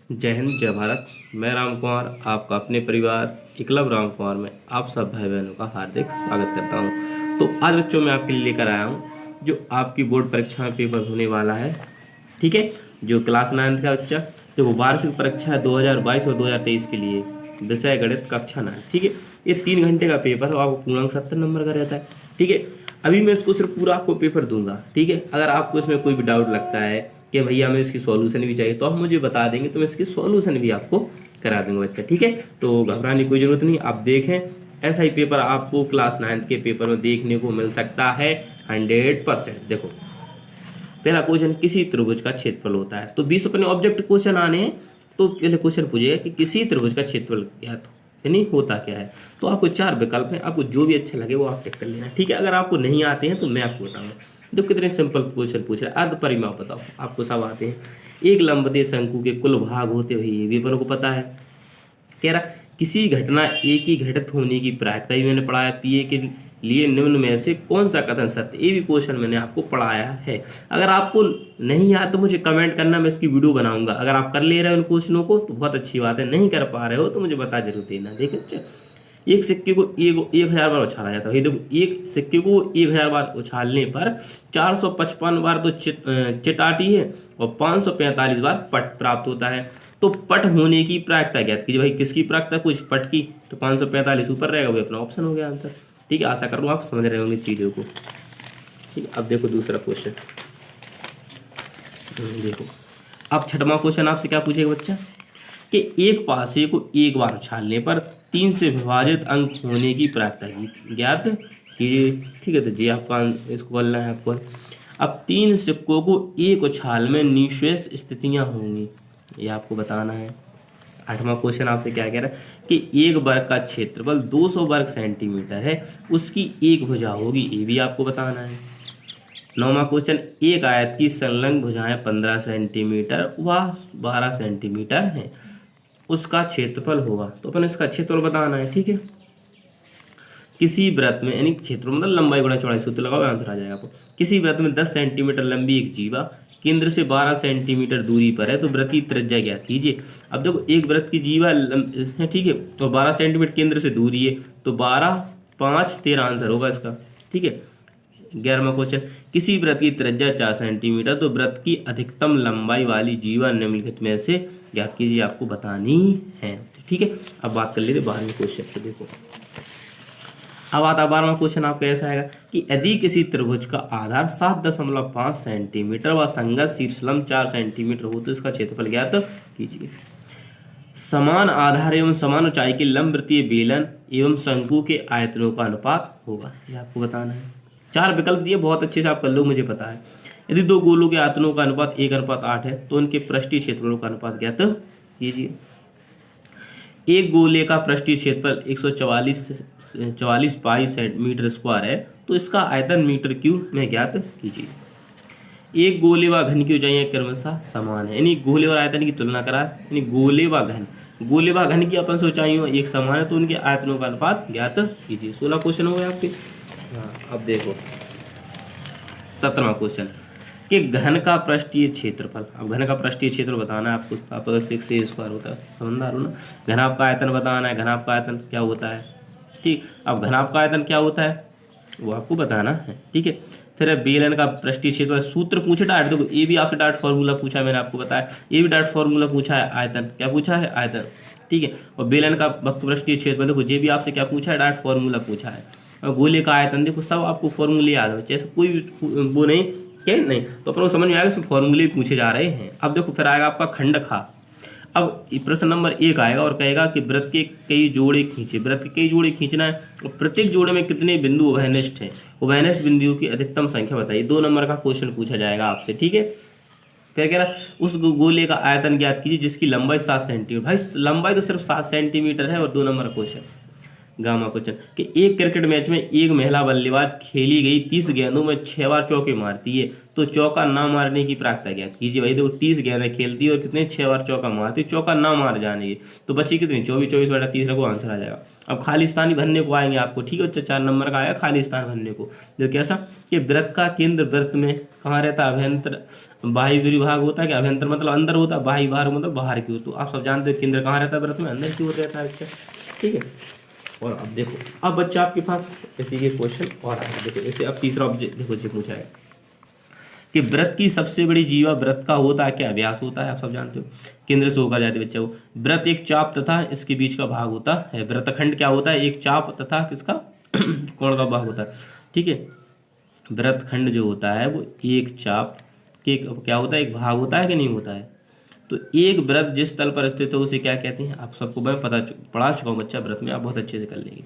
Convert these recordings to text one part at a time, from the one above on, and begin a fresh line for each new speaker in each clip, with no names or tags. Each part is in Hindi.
जय हिंद जय भारत। मैं राम कुमार आपका अपने परिवार एकलव्य राम कुमार में आप सब भाई बहनों का हार्दिक स्वागत करता हूं। तो आज बच्चों मैं आपके लिए लेकर आया हूं जो आपकी बोर्ड परीक्षा में पेपर होने वाला है। ठीक है, जो क्लास 9 का बच्चा, जो वार्षिक परीक्षा है 2022 और 2023 के लिए, विषय गणित कक्षा 9। ठीक है, ये 3 घंटे का पेपर है, आपको पूर्णांक 70 नंबर का रहता है। ठीक है, अभी मैं इसको सिर्फ पूरा आपको पेपर दूंगा। ठीक है, अगर आपको इसमें कोई भी डाउट लगता है कि भैया हमें इसकी सॉल्यूशन भी चाहिए, तो आप मुझे बता देंगे तो मैं इसकी सॉल्यूशन भी आपको करा दूंगा बच्चा। ठीक है, तो घबराने की कोई जरूरत नहीं। आप देखें, ऐसा ही पेपर आपको क्लास 9 के पेपर में देखने को मिल सकता है 100%। देखो, पहला क्वेश्चन, किसी त्रिभुज का क्षेत्रफल होता है। तो 20 अपने ऑब्जेक्ट क्वेश्चन आने हैं, तो पहले क्वेश्चन पूछेगा कि किसी त्रिभुज का क्षेत्रफल ज्ञात हो, यानी होता क्या है। तो आपको 4 विकल्प हैं, आपको जो भी अच्छा लगे वो आप टिक कर लेना। ठीक है, अगर आपको नहीं आते हैं तो मैं आपको बताऊंगा। तो कितने सिंपल क्वेश्चन पूछ रहा है, अर्ध परिमाप बताओ, आपको सब आते हैं। एक लंबवत शंकु के कुल भाग होते हुए, ये भी अपन को पता है। कह रहा किसी घटना ए की घटित होने की प्रायिकता, ही मैंने पढ़ाया। पी ए के लिए निम्न में से कौन सा कथन सत्य, ये भी क्वेश्चन मैंने आपको पढ़ाया है। अगर आपको नहीं याद तो मुझे कमेंट करना, मैं इसकी वीडियो बनाऊंगा। अगर आप कर ले रहे हो उन क्वेश्चनों को तो बहुत अच्छी बात है, नहीं कर पा रहे हो तो मुझे बता जरूर देना। देखिए अच्छा, एक सिक्के को 1000 बार उछाला जाता है। ये देखो, एक सिक्के को 1000 बार उछालने पर 455 बार तो चिटाटी है और 545 बार पट प्राप्त होता है। तो पट होने की प्रायिकता ज्ञात कीजिए। भाई किसकी प्रायिकता, कुछ पट की, तो 545 ऊपर रहेगा, वो अपना ऑप्शन हो गया आंसर। ठीक है, आशा करूँ आप समझ रहे होंगे चीज़ों को। ठीक है, अब देखो दूसरा क्वेश्चन। देखो, अब छठवां क्वेश्चन आपसे क्या पूछेगा बच्चा कि एक पासे को एक बार उछालने पर 3 से विभाजित अंक होने की प्रायिकता ज्ञात कीजिए। ठीक है, तो जी आपका इसको बोलना है आपको। अब 3 सिक्कों को एक उछाल में निःशेष स्थितियां होंगी, ये आपको बताना है। 8वां क्वेश्चन आपसे क्या कह रहा है कि एक वर्ग का क्षेत्रफल 200 वर्ग सेंटीमीटर है, उसकी एक भुजा होगी, ये भी आपको बताना है। 9वां क्वेश्चन, एक आयत की संलग्न भुजाएं 15 सेंटीमीटर व 12 सेंटीमीटर हैं, उसका क्षेत्रफल होगा। तो अपन इसका क्षेत्रफल बताना है। ठीक है, किसी वृत्त में, यानी क्षेत्रफल मतलब लंबाई गुणा चौड़ाई, सूत्र लगाओ, आंसर आ जाएगा आपको। किसी वृत्त में 10 सेंटीमीटर लंबी एक जीवा केंद्र से 12 सेंटीमीटर दूरी पर है, तो वृत्त की त्रिज्या ज्ञात कीजिए। अब देखो, एक वृत्त की जीवा है, ठीक है, तो 12 सेंटीमीटर केंद्र से दूरी है, तो 12, 5, 13 आंसर होगा इसका। ठीक है, 11वां क्वेश्चन, किसी वृत्त की त्रिज्या 4 सेंटीमीटर, तो वृत्त की अधिकतम लंबाई वाली जीवा निम्नलिखित में से ज्ञात कीजिए, आपको बतानी है। ठीक है, अब बात कर लेते 12वें क्वेश्चन से। देखो, अब आता 12वां क्वेश्चन आपका ऐसा आएगा कि यदि किसी त्रिभुज का आधार 7.5 सेंटीमीटर व संगत शीर्षलंब 4 सेंटीमीटर हो, तो इसका क्षेत्रफल ज्ञात कीजिए। समान आधार एवं समान ऊंचाई के लंब वृत्तीय बेलन एवं शंकु के आयतनों का अनुपात होगा, यह आपको बताना है। 4 विकल्प दिए, बहुत अच्छे से आप कर लो, मुझे पता है। यदि 2 गोलों के आयतनों का अनुपात 1:8 है, तो उनके पृष्ठीय क्षेत्रफलों का अनुपात ज्ञात कीजिए। एक गोले का पृष्ठीय क्षेत्रफल 144 पाई मीटर स्क्वायर है, तो इसका आयतन मीटर क्यूब में ज्ञात कीजिए। एक गोले व घन की ऊंचाइयां क्रमशः समान है, यानी गोले और आयतन की तुलना करा, यानी गोले व घन की अपन से ऊंचाइयों एक समान है, तो उनके आयतनों का अनुपात ज्ञात कीजिए। 16 क्वेश्चन हो गए आपके। हाँ, अब देखो 17वां क्वेश्चन कि घन का पृष्ठीय क्षेत्रफल। अब घन का पृष्ठीय क्षेत्र बताना है आपको। आप अगर 6 स्क्वायर होता है, समझदार हो ना। घनाभ का आयतन बताना है, घनाभ का आयतन क्या होता है। ठीक, अब घनाभ का आयतन क्या होता है वो आपको बताना है। ठीक है, फिर बेलन का पृष्ठीय क्षेत्रफल, सूत्र पूछे डायरेक्ट। देखो, ये भी आपसे डायरेक्ट फॉर्मूला पूछा है, मैंने आपको बताया। ये भी डायरेक्ट फॉर्मूला पूछा है, आयतन क्या पूछा है, आयतन। ठीक है, और बेलन का वक्त पृष्ठीय क्षेत्रफल, देखो ये भी आपसे क्या पूछा है, डायरेक्ट फॉर्मूला पूछा है। और गोले का आयतन, देखो सब आपको फॉर्मूले याद हो, जैसे कोई भी वो नहीं क्या नहीं, तो अपन को समझ में आएगा, इसमें फॉर्मूले पूछे जा रहे हैं। अब देखो, फिर आएगा आपका खंड खा। अब प्रश्न नंबर 1 आएगा और कहेगा कि वृत्त के कई जोड़े खींचे। वृत्त के कई जोड़े खींचना है और प्रत्येक जोड़े में कितने बिंदु उभयनिष्ठ हैं, उभयनिष्ठ बिंदुओं की अधिकतम संख्या बताइए। 2 नंबर का क्वेश्चन पूछा जाएगा आपसे। ठीक है, फिर कह रहा उस गोले का आयतन ज्ञात कीजिए जिसकी लंबाई 7 सेंटीमीटर। भाई लंबाई तो सिर्फ 7 सेंटीमीटर है, और 2 नंबर क्वेश्चन। गामा क्वेश्चन कि एक क्रिकेट मैच में एक महिला बल्लेबाज खेली गई 30 गेंदों में 6 बार चौके मारती है, तो चौका ना मारने की प्राप्त ज्ञात कीजिए। भाई देखो 30 गेंदें खेलती है और कितने 6 बार चौका मारती है, चौका ना मार जाने की, तो बची कितनी 24 को आंसर आ जाएगा। अब खालिस्तानी भरने को आएंगे आपको, ठीक है बच्चा, 4 नंबर का आएगा खालिस्तान भरने को। जो कैसा कि वृत्त का केंद्र वृत्त में कहाँ रहता है, अभ्यंतर बाह्य विभाग होता है, कि अभ्यंतर मतलब अंदर होता है, बाह्य भाग मतलब बाहर की ओर। तो आप सब जानते हो केंद्र कहाँ रहता है वृत्त में, अंदर की ओर रहता है बच्चा, ठीक है। और अब देखो, अब बच्चा आपके पास ऐसे ये क्वेश्चन और आएगा, देखो ऐसे अब तीसरा ऑब्जेक्ट देखो जी पूछा है कि वृत्त की सबसे बड़ी जीवा वृत्त का होता है क्या, व्यास होता है, आप सब जानते हो, केंद्र से होकर जाती है बच्चा वो। वृत्त एक चाप तथा इसके बीच का भाग होता है। वृत्तखंड क्या होता है, एक चाप तथा किसका कोण का भाग होता है, ठीक है। वृत्तखंड जो होता है वो एक चाप के क्या होता है, एक भाग होता है कि नहीं होता है। तो एक वृत्त जिस तल पर स्थित हो उसे क्या कहते हैं, आप सबको मैं पढ़ा चुका हूँ बच्चा, वृत्त में आप बहुत अच्छे से कर लेंगे।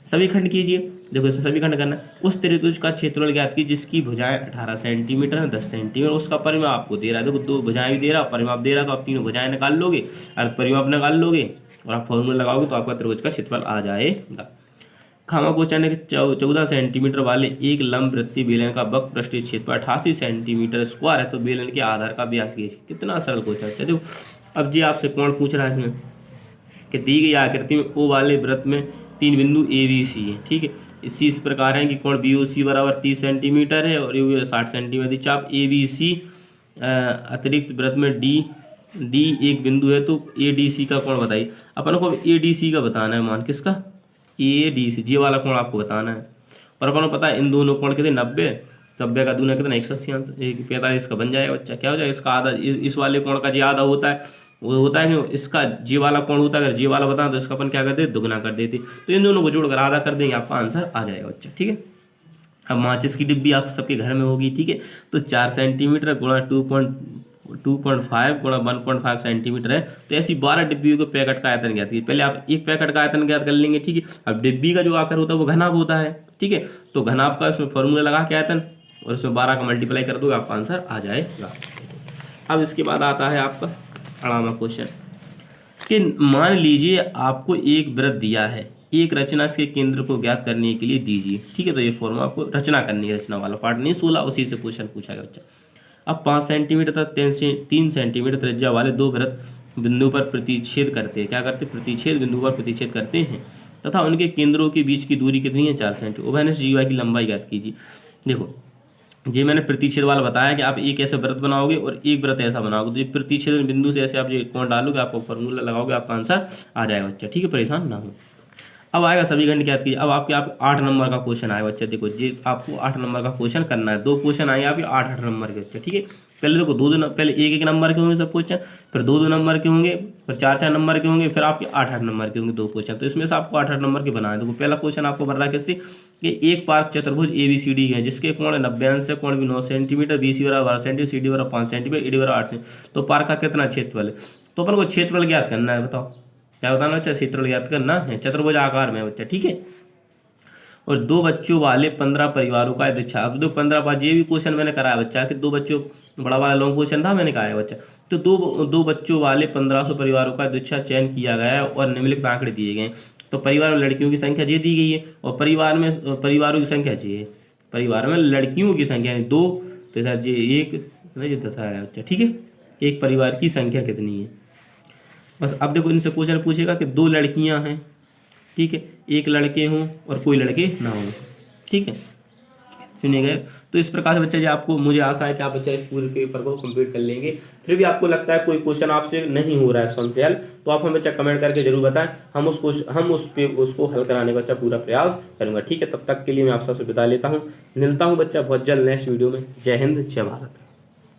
सभी खंड कीजिए, देखो इसमें सभी खंड करना। उस त्रिभुज का क्षेत्रफल ज्ञात की जिसकी भुजाएं 18 सेंटीमीटर है, 10 सेंटीमीटर, उसका परिमाप आपको दे रहा है। देखो 2 भुजाएं भी दे रहा है, परिमाप दे रहा है, तो आप तीनों भुजाएं निकाल लोगे, अर्थ परिमाप निकाल लोगे और आप फॉर्मूला लगाओगे तो आपका त्रिभुज का क्षेत्रफल आ जाएगा। खामा क्वेश्चन है कि 14 सेंटीमीटर वाले एक लंब वृत्तीय बेलन का वक्र पृष्ठीय क्षेत्रफल 88 सेंटीमीटर स्क्वायर है, तो बेलन के आधार का व्यास कीजिए। कितना सरल क्वेश्चन है। देखो अब जी आपसे कौन पूछ रहा है इसमें कि दी गई आकृति में ओ वाले वृत्त में 3 बिंदु ए बी सी है, ठीक है। इस प्रकार है कि कोण बी ओ सी बराबर 30 सेंटीमीटर है और ये 60 सेंटीमीटर। चाप ए बी सी अतिरिक्त वृत्त में डी एक बिंदु है, तो ए डी सी का कोण बताइए। अपन को ए डी सी का बताना है, मान किसका, ए डी सी, ये वाला कोण आपको बताना है। और अपन को पता है इन दोनों कोण कितने 90 का दूना कितना 180 45 का बन जाएगा बच्चा। क्या हो जाएगा, इसका आधा, इस वाले कोण का जी आधा होता है, वो होता है कि इसका जी वाला कोण होता है, अगर जी वाला बताना तो इसका अपन क्या करते, दुगना कर देते। तो इन दोनों को जोड़कर आधा कर देंगे, आपका आंसर आ जाएगा बच्चा, ठीक है। अब माचिस की डिब्बी आप सबके घर में होगी, ठीक है। तो 4 सेंटीमीटर गुणा 2.5 गुणा 1.5 सेंटीमीटर है, तो ऐसी 12 डिब्बियों के पैकेट का आयतन ज्ञात कीजिए। पहले आप एक पैकेट का आयतन ज्ञात कर लेंगे, ठीक है। अब डिब्बी का जो आकार होता है वो घनाभ होता है, ठीक है। तो घनाभ का इसमें फॉर्मूला लगा के आयतन और इसमें 12 का मल्टीप्लाई कर दोगे, आपका आंसर आ जाएगा। अब इसके बाद आता है आपका 18वां क्वेश्चन कि मान लीजिए आपको एक वृत्त दिया है, एक रचना के केंद्र को ज्ञात करने के लिए दीजिए, ठीक है। तो ये फॉर्मूला आपको रचना करनी है, रचना वाला पार्ट नहीं, 16 उसी से क्वेश्चन पूछा गया बच्चा। अब 5 सेंटीमीटर तक 3 सेंटीमीटर त्रिज्या वाले 2 वृत्त बिंदु पर प्रतिच्छेद करते हैं। क्या करते हैं, प्रतिच्छेद बिंदु पर प्रतिच्छेद करते हैं तथा उनके केंद्रों के बीच की दूरी कितनी है, 4 सेंटीमीटर। उभयनिष्ठ जीवा की लंबाई ज्ञात कीजिए। देखो जी मैंने प्रतिच्छेद वाला बताया कि आप एक ऐसे वृत्त बनाओगे और एक वृत्त ऐसा बनाओगे, तो प्रतिच्छेद बिंदु से ऐसे आप ये कोण डालोगे, आपको फॉर्मूला लगाओगे, आपका आंसर आ जाएगा बच्चा, ठीक है, परेशान ना हो। अब आएगा सभी खंड ज्ञात कीजिए। अब आपके 8 नंबर का क्वेश्चन आएगा बच्चा। देखो जी आपको 8 नंबर का क्वेश्चन करना है, 2 क्वेश्चन आएंगे आपके 8 नंबर के बच्चा, ठीक है। पहले देखो पहले 1 नंबर के होंगे सब क्वेश्चन, फिर 2 नंबर के होंगे, फिर 4 नंबर के होंगे, फिर आपके 8 नंबर के होंगे 2 क्वेश्चन। तो इसमें से आपको 8 नंबर के बनाए। देखो पहला क्वेश्चन आपको बन रहा है किससे कि एक पार्क चतुर्भुज ABCD है जिसके कोण 90 अंश है, कोण भी 9 सेंटीमीटर, BC बराबर 12 सेंटीमीटर, CD बराबर 5 सेंटीमीटर, ED बराबर 8 सेंटीमीटर। तो पार्क का कितना क्षेत्रफल है, तो अपन को क्षेत्रफल ज्ञात करना है। बताओ क्या बताना बच्चा, क्षेत्रफल ज्ञात करना है, चतुर्भुज आकार में बच्चा, ठीक है। और 2 बच्चों वाले 15 परिवारों का यदि अब 15 बार ये भी क्वेश्चन मैंने कराया बच्चा कि 2 बच्चों, बड़ा वाला लॉन्ग क्वेश्चन था, मैंने कहा है बच्चा। तो दो बच्चों वाले 1500 परिवारों का यदि चयन किया गया है और निम्नलिखित आंकड़े दिए गए। तो परिवार में लड़कियों की संख्या ये दी गई है और परिवारों की संख्या चाहिए, परिवार में लड़कियों की संख्या 2, तो ये 1 दर्शाया बच्चा, ठीक है। एक परिवार की संख्या कितनी है बस। अब देखो इनसे क्वेश्चन पूछेगा कि 2 लड़कियां हैं, ठीक है, 1 लड़के हों और कोई लड़के ना हों, ठीक है, चुने गए। तो इस प्रकार से बच्चा जी आपको, मुझे आशा है कि आप बच्चा इस पूरे पेपर को कंप्लीट कर लेंगे। फिर भी आपको लगता है कोई क्वेश्चन आपसे नहीं हो रहा है समस्या, तो आप हमें बच्चा कमेंट करके जरूर बताएं, हम उसको हल कराने का बच्चा पूरा प्रयास करूंगा, ठीक है। तब तक के लिए मैं आप सबसे विदा लेता हूँ, मिलता हूँ बच्चा बहुत जल्द नेक्स्ट वीडियो में। जय हिंद, जय भारत।